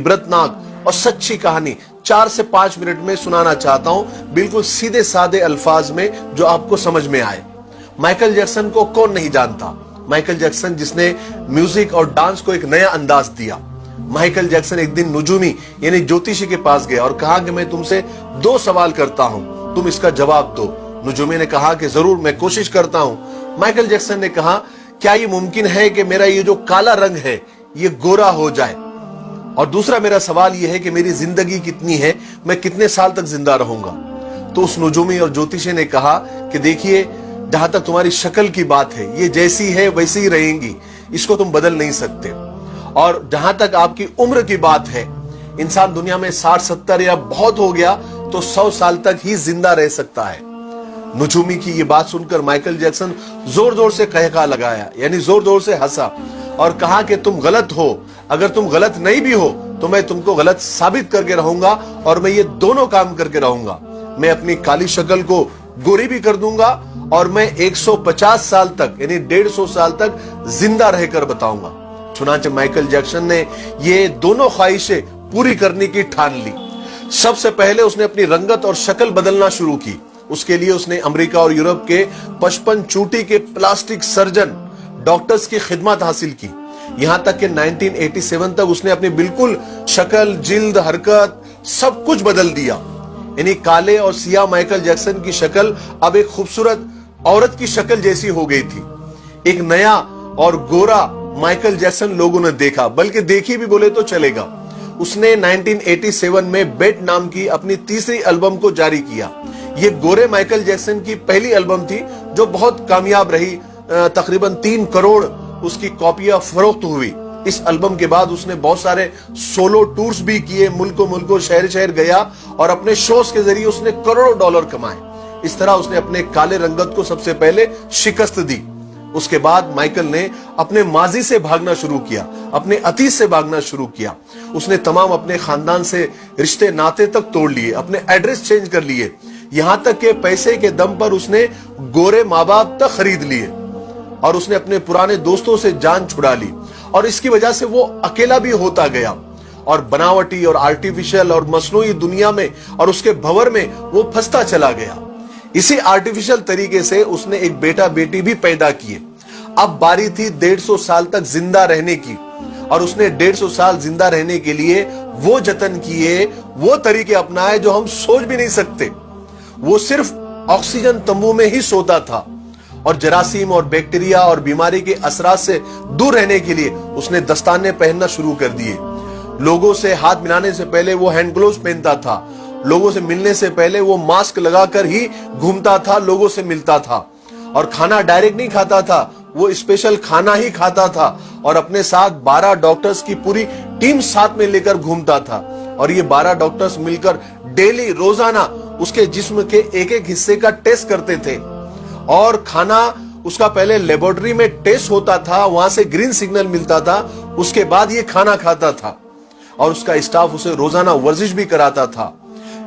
इबरतनाक और सच्ची कहानी 4 से 5 मिनट में सुनाना चाहता हूं, बिल्कुल सीधे साधे अल्फाज में जो आपको समझ में आए। माइकल जैक्सन को कौन नहीं जानता? माइकल जैक्सन जिसने म्यूजिक और डांस को एक नया अंदाज दिया। माइकल जैक्सन एक दिन नुजूमी यानी ज्योतिषी के पास गया और कहा कि मैं तुमसे 2 सवाल करता हूं, तुम इसका जवाब दो। नुजूमी ने कहा कि जरूर, मैं कोशिश करता हूं। माइकल जैक्सन ने कहा, क्या ये मुमकिन है कि मेरा ये जो काला रंग है ये गोरा हो जाए? और दूसरा मेरा सवाल ये है कि मेरी जिंदगी कितनी है, मैं कितने साल तक जिंदा रहूंगा? तो उस नुजूमी और ज्योतिषी ने कहा कि देखिए, जहां तक तुम्हारी शक्ल की बात है, ये जैसी है वैसी ही रहेंगी, इसको तुम बदल नहीं सकते। और जहां तक आपकी उम्र की बात है, इंसान दुनिया में 60-70 या बहुत हो गया तो 100 साल तक ही जिंदा रह सकता है। नुजूमी की ये बात सुनकर माइकल जैक्सन जोर जोर से कहका लगाया, यानी जोर जोर से हंसा और कहा कि तुम गलत हो। अगर तुम गलत नहीं भी हो तो मैं तुमको गलत साबित करके रहूंगा, और मैं ये दोनों काम करके रहूंगा। मैं अपनी काली शक्ल को गोरी भी कर दूंगा और मैं 150 साल तक यानी 150 साल तक जिंदा रहकर बताऊंगा। चुनांचे माइकल जैक्सन ने ये दोनों ख्वाहिशें पूरी करने की ठान ली। सबसे पहले उसने अपनी रंगत और शक्ल बदलना शुरू की। उसके लिए उसने अमेरिका और यूरोप के 55 चोटी के प्लास्टिक सर्जन डॉक्टर्स की खिदमत हासिल की। यहां तक कि 1987 तक उसने अपनी बिल्कुल शक्ल, जिल्द, हरकत सब कुछ बदल दिया। यानी काले और सियाह माइकल जैक्सन की शक्ल अब एक खूबसूरत औरत की शक्ल जैसी हो गई थी। एक नया और गोरा माइकल जैक्सन लोगों ने देखा, बल्कि देखी भी बोले तो चलेगा। उसने 1987 में बेट नाम की अपनी तीसरी एल्बम को जारी किया। ये गोरे माइकल जैक्सन की पहली एल्बम थी जो बहुत कामयाब रही। तकरीबन 3 करोड़ उसकी कॉपियां फरोख्त हुई। इस एल्बम के बाद उसने बहुत सारे सोलो टूर्स भी किए, मुल्कों मुल्कों, शहर शहर गया और अपने शोज के जरिए उसने करोड़ों डॉलर कमाए। इस तरह उसने अपने काले रंगत को सबसे पहले शिकस्त दी। उसके बाद माइकल ने अपने माजी से भागना शुरू किया, अपने अतीत से भागना शुरू किया। उसने तमाम अपने खानदान से रिश्ते नाते तक तोड़ लिए, अपने एड्रेस चेंज कर लिए, यहां तक के पैसे के दम पर उसने गोरे माँ बाप तक खरीद लिए और उसने अपने पुराने दोस्तों से जान छुड़ा ली। और इसकी वजह से वो अकेला भी होता गया और बनावटी और आर्टिफिशियल और मसनूई दुनिया में और उसके भंवर में वो फंसता चला गया। इसी आर्टिफिशियल तरीके से उसने एक बेटा बेटी भी पैदा किए। अब बारी थी 150 साल तक जिंदा रहने की, और उसने 150 साल जिंदा रहने के लिए वो जतन किए, वो तरीके अपनाए जो हम सोच भी नहीं सकते। वो सिर्फ ऑक्सीजन तंबू में ही सोता था और जरासीम और बैक्टीरिया और बीमारी के असरात से दूर रहने के लिए उसने दस्ताने पहनना शुरू कर दिए। लोगों से हाथ मिलाने से पहले वो हैंड ग्लोव्स पहनता था। लोगों से मिलने से पहले वो मास्क लगाकर ही घूमता था, लोगों से मिलता था। और खाना डायरेक्ट नहीं खाता था, वो स्पेशल खाना ही खाता था। और अपने साथ 12 डॉक्टर्स की पूरी टीम साथ में लेकर घूमता था। और ये 12 डॉक्टर्स मिलकर डेली, रोजाना उसके जिस्म के एक एक हिस्से का टेस्ट करते थे। और खाना उसका पहले लेबोरेटरी में टेस्ट होता था, वहां से ग्रीन सिग्नल मिलता था, उसके बाद ये खाना खाता था। और उसका स्टाफ उसे रोजाना वर्जिश भी कराता था।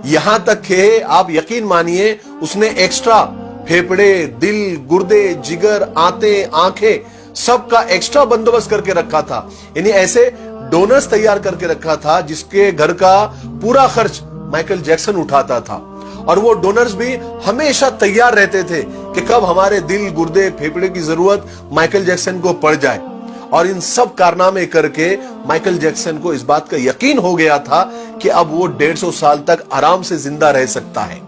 यहां तक कि आप यकीन मानिए, उसने एक्स्ट्रा फेफड़े, दिल, गुर्दे, जिगर, आंतें, आंखें सबका एक्स्ट्रा बंदोबस्त करके रखा था। यानी ऐसे डोनर्स तैयार करके रखा था जिसके घर का पूरा खर्च माइकल जैक्सन उठाता था। और वो डोनर्स भी हमेशा तैयार रहते थे कि कब हमारे दिल, गुर्दे, फेफड़े की जरूरत माइकल जैक्सन को पड़ जाए। और इन सब कारनामे करके माइकल जैक्सन को इस बात का यकीन हो गया था कि अब वो 150 साल तक आराम से जिंदा रह सकता है।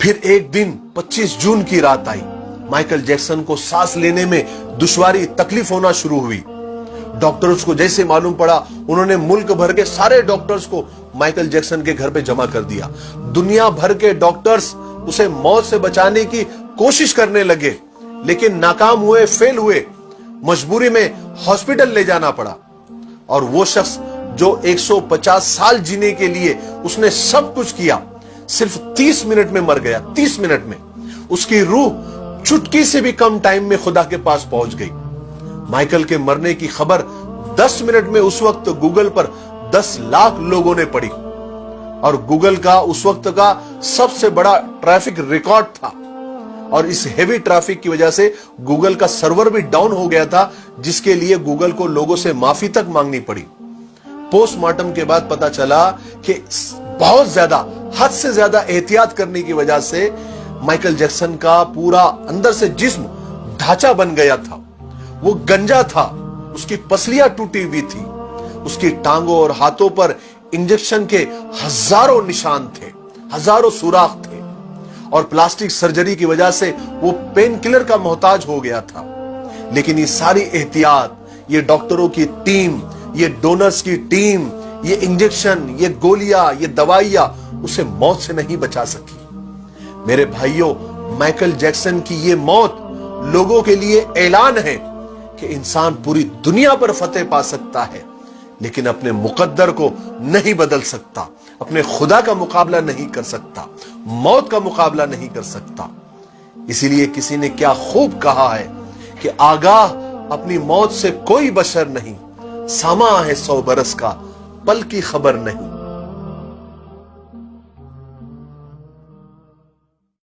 फिर एक दिन 25 जून की रात आई। माइकल जैक्सन को सांस लेने में दुश्वारी, तकलीफ होना शुरू हुई। डॉक्टर्स को जैसे मालूम पड़ा, उन्होंने मुल्क भर के सारे डॉक्टर्स को माइकल जैक्सन के घर पे जमा कर दिया। दुनिया भर के डॉक्टर्स उसे मौत से बचाने की कोशिश करने लगे, लेकिन नाकाम हुए, फेल हुए। मजबूरी में हॉस्पिटल ले जाना पड़ा। और वो शख्स जो 150 साल जीने के लिए उसने सब कुछ किया, सिर्फ 30 मिनट में मर गया। 30 मिनट में उसकी रूह चुटकी से भी कम टाइम में खुदा के पास पहुंच गई। माइकल के मरने की खबर 10 मिनट में उस वक्त गूगल पर 10 लाख लोगों ने पढ़ी। और गूगल का उस वक्त का सबसे बड़ा ट्रैफिक रिकॉर्ड था। और इस हेवी ट्रैफिक की वजह से गूगल का सर्वर भी डाउन हो गया था, जिसके लिए गूगल को लोगों से माफी तक मांगनी पड़ी। پوسٹ مارٹم کے بعد پتا چلا کہ بہت زیادہ حد سے زیادہ احتیاط کرنے کی وجہ سے مائیکل جیکسن کا پورا اندر سے جسم ڈھانچہ بن گیا تھا، وہ گنجا تھا، اس کی پسلیاں ٹوٹی ہوئی تھی، اس کی ٹانگوں اور ہاتھوں پر انجیکشن کے ہزاروں نشان تھے، ہزاروں سوراخ تھے، اور پلاسٹک سرجری کی وجہ سے وہ پین کلر کا محتاج ہو گیا تھا۔ لیکن یہ ساری احتیاط، یہ ڈاکٹروں کی ٹیم، یہ ڈونرز کی ٹیم، یہ انجیکشن، یہ گولیاں، یہ دوائیاں اسے موت سے نہیں بچا سکی۔ میرے بھائیوں، مائیکل جیکسن کی یہ موت لوگوں کے لیے اعلان ہے کہ انسان پوری دنیا پر فتح پا سکتا ہے لیکن اپنے مقدر کو نہیں بدل سکتا، اپنے خدا کا مقابلہ نہیں کر سکتا، موت کا مقابلہ نہیں کر سکتا۔ اسی لیے کسی نے کیا خوب کہا ہے کہ آگاہ اپنی موت سے کوئی بشر نہیں، سامع ہے 100 برس کا، پل کی خبر نہیں۔